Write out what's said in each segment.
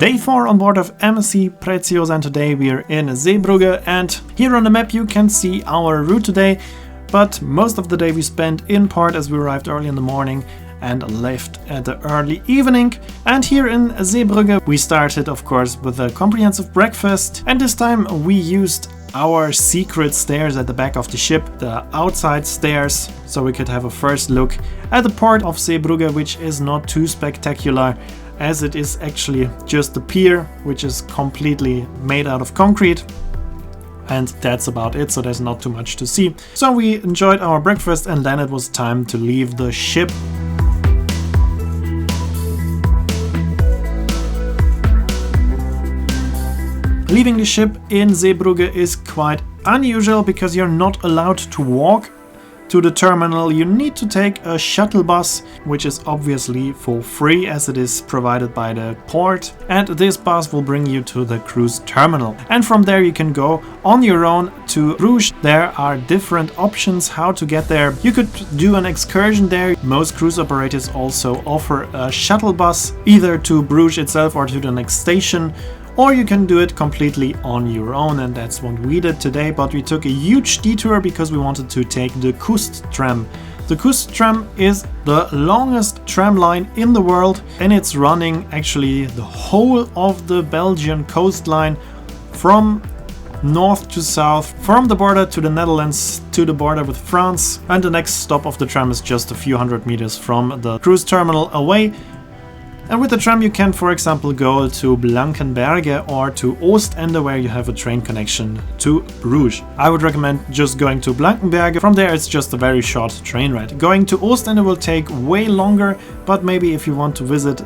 Day 4 on board of MSC Preziosa, and today we are in Zeebrugge, and here on the map you can see our route today, but most of the day we spent in port as we arrived early in the morning and left at the early evening. And here in Zeebrugge we started of course with a comprehensive breakfast, and this time we used our secret stairs at the back of the ship, the outside stairs, so we could have a first look at the port of Zeebrugge, which is not too spectacular as it is actually just a pier which is completely made out of concrete, and that's about it, so there's not too much to see. So we enjoyed our breakfast and then it was time to leave the ship. Leaving the ship in Zeebrugge is quite unusual because you're not allowed to walk to the terminal. You need to take a shuttle bus, which is obviously for free as it is provided by the port, and this bus will bring you to the cruise terminal. And from there you can go on your own to Bruges. There are different options how to get there. You could do an excursion there. Most cruise operators also offer a shuttle bus either to Bruges itself or to the next station, or you can do it completely on your own, and that's what we did today. But we took a huge detour because we wanted to take the Kust tram. The Kust tram is the longest tram line in the world, and it's running actually the whole of the Belgian coastline from north to south, from the border to the Netherlands to the border with France, and the next stop of the tram is just a few hundred meters from the cruise terminal away. And with the tram you can, for example, go to Blankenberge or to Oostende, where you have a train connection to Bruges. I would recommend just going to Blankenberge. From there it's just a very short train ride. Going to Oostende will take way longer, but maybe if you want to visit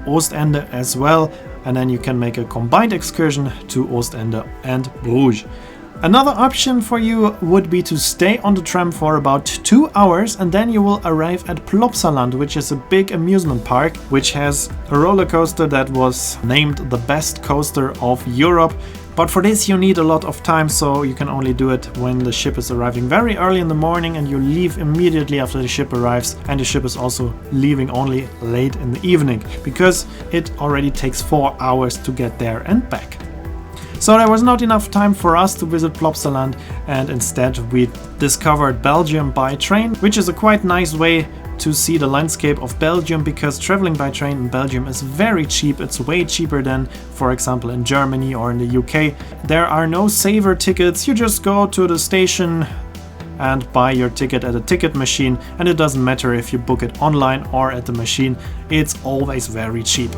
Oostende as well, and then you can make a combined excursion to Oostende and Bruges. Another option for you would be to stay on the tram for about 2 hours, and then you will arrive at Plopsaland, which is a big amusement park which has a roller coaster that was named the best coaster of Europe. But for this you need a lot of time, so you can only do it when the ship is arriving very early in the morning, and you leave immediately after the ship arrives, and the ship is also leaving only late in the evening because it already takes 4 hours to get there and back. So there was not enough time for us to visit Plopsaland, and instead we discovered Belgium by train, which is a quite nice way to see the landscape of Belgium, because traveling by train in Belgium is very cheap. It's way cheaper than, for example, in Germany or in the UK. There are no saver tickets. You just go to the station and buy your ticket at a ticket machine, and it doesn't matter if you book it online or at the machine. It's always very cheap.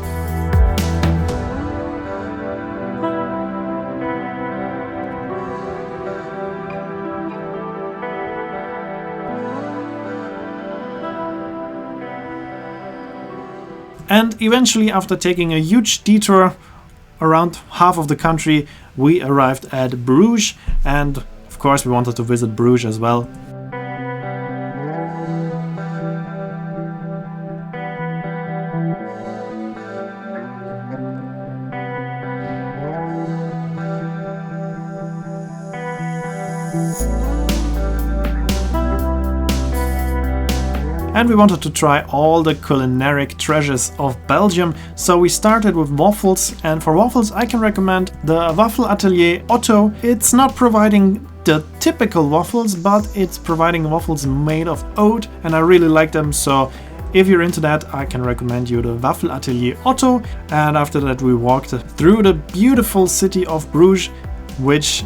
And eventually, after taking a huge detour around half of the country, we arrived at Bruges, and of course we wanted to visit Bruges as well. And we wanted to try all the culinary treasures of Belgium, so we started with waffles, and for waffles I can recommend the Waffle Atelier Otto. It's not providing the typical waffles, but it's providing waffles made of oat, and I really like them, so if you're into that I can recommend you the Waffle Atelier Otto. And after that we walked through the beautiful city of Bruges, which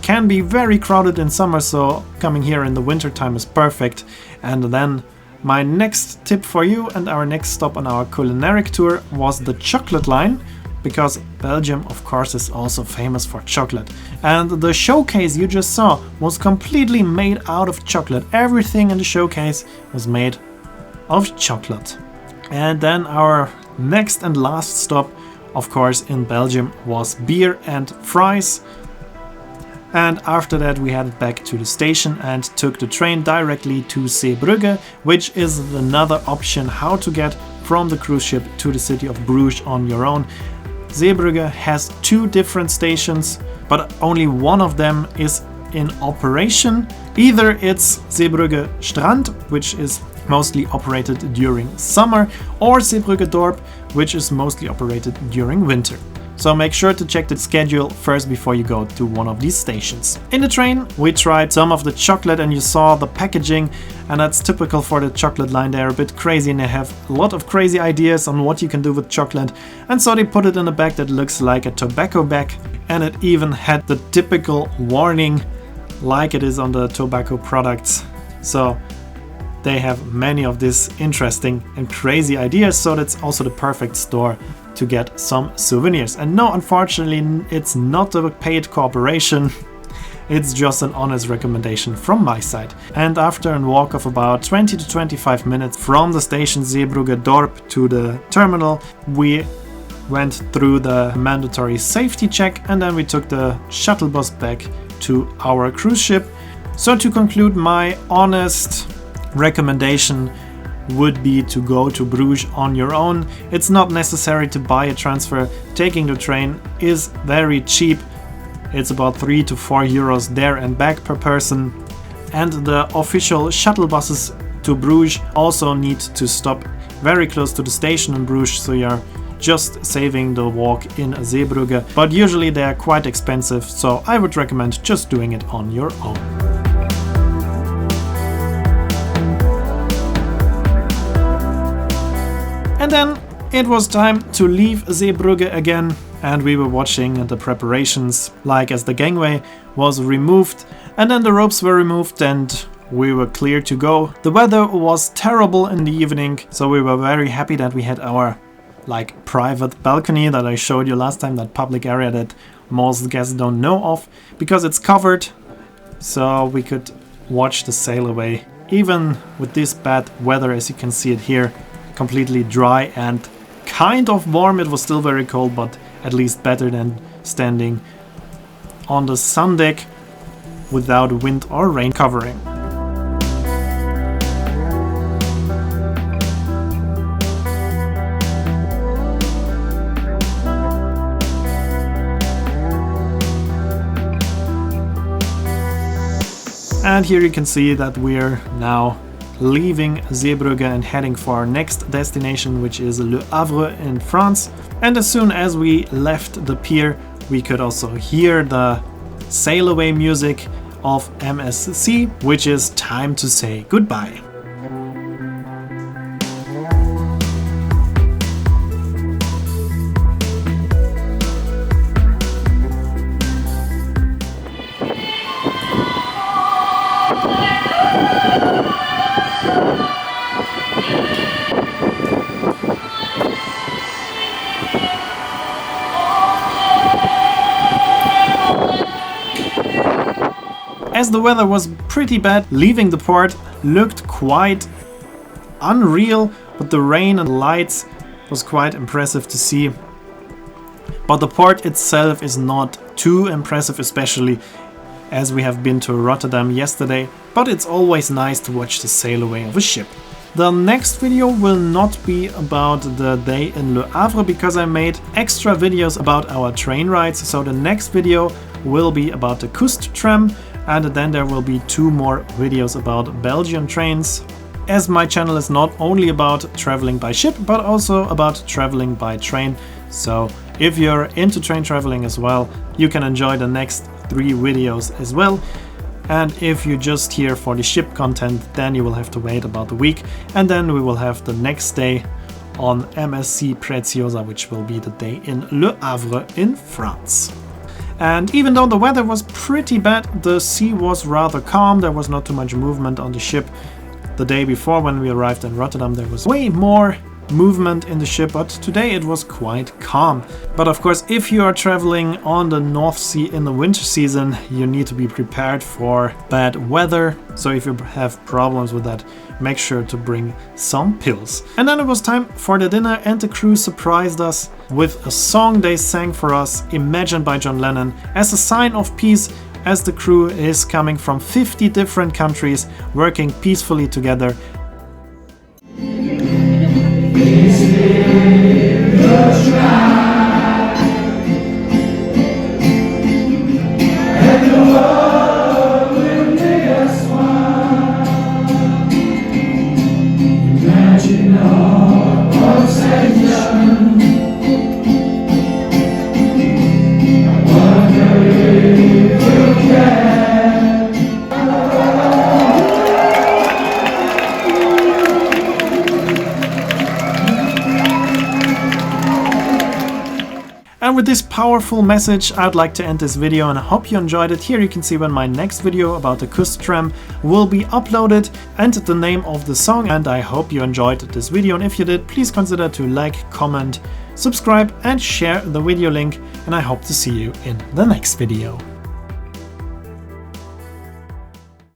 can be very crowded in summer, so coming here in the winter time is perfect. And then my next tip for you and our next stop on our culinary tour was the chocolate line, because Belgium of course is also famous for chocolate. And the showcase you just saw was completely made out of chocolate. Everything in the showcase was made of chocolate. And then our next and last stop, of course, in Belgium was beer and fries. And after that we headed back to the station and took the train directly to Zeebrugge, which is another option how to get from the cruise ship to the city of Bruges on your own. Zeebrugge has 2 different stations, but only one of them is in operation. Either it's Zeebrugge Strand, which is mostly operated during summer, or Zeebrugge Dorp, which is mostly operated during winter. So make sure to check the schedule first before you go to one of these stations. In the train we tried some of the chocolate, and you saw the packaging, and that's typical for the chocolate line. They're a bit crazy and they have a lot of crazy ideas on what you can do with chocolate, and so they put it in a bag that looks like a tobacco bag, and it even had the typical warning like it is on the tobacco products. So they have many of these interesting and crazy ideas, so that's also the perfect store to get some souvenirs. And no, unfortunately, it's not a paid cooperation. It's just an honest recommendation from my side. And after a walk of about 20 to 25 minutes from the station Zeebrugge Dorp to the terminal, we went through the mandatory safety check, and then we took the shuttle bus back to our cruise ship. So to conclude, my honest recommendation would be to go to Bruges on your own. It's not necessary to buy a transfer. Taking the train is very cheap. It's about 3 to 4 euros there and back per person. And the official shuttle buses to Bruges also need to stop very close to the station in Bruges, so you're just saving the walk in Zeebrugge. But usually they are quite expensive, so I would recommend just doing it on your own. And then it was time to leave Zeebrugge again, and we were watching the preparations, like as the gangway was removed and then the ropes were removed and we were clear to go. The weather was terrible in the evening, so we were very happy that we had our private balcony that I showed you last time, that public area that most guests don't know of, because it's covered, so we could watch the sail away. Even with this bad weather, as you can see it here, completely dry and kind of warm. It was still very cold, but at least better than standing on the sun deck without wind or rain covering. And here you can see that we're now leaving Zeebrugge and heading for our next destination, which is Le Havre in France. And as soon as we left the pier, we could also hear the sail away music of MSC, which is time to say goodbye. As the weather was pretty bad, leaving the port looked quite unreal, but the rain and lights was quite impressive to see. But the port itself is not too impressive, especially as we have been to Rotterdam yesterday, but it's always nice to watch the sail away of a ship. The next video will not be about the day in Le Havre, because I made extra videos about our train rides. So the next video will be about the Kust tram, and then there will be 2 more videos about Belgian trains, as my channel is not only about traveling by ship but also about traveling by train. So if you're into train traveling as well, you can enjoy the next 3 videos as well. And if you're just here for the ship content, then you will have to wait about a week, and then we will have the next day on MSC Preziosa, which will be the day in Le Havre in France. And even though the weather was pretty bad, the sea was rather calm. There was not too much movement on the ship. The day before, when we arrived in Rotterdam, there was way more movement in the ship, but today it was quite calm. But of course, if you are traveling on the North Sea in the winter season, you need to be prepared for bad weather. So if you have problems with that, make sure to bring some pills. And then it was time for the dinner, and the crew surprised us with a song they sang for us, Imagine by John Lennon, as a sign of peace, as the crew is coming from 50 different countries, working peacefully together. Imagine all of Saint John. And with this powerful message, I'd like to end this video, and I hope you enjoyed it. Here you can see when my next video about the Kusttram will be uploaded and the name of the song. And I hope you enjoyed this video, and if you did, please consider to like, comment, subscribe and share the video link, and I hope to see you in the next video.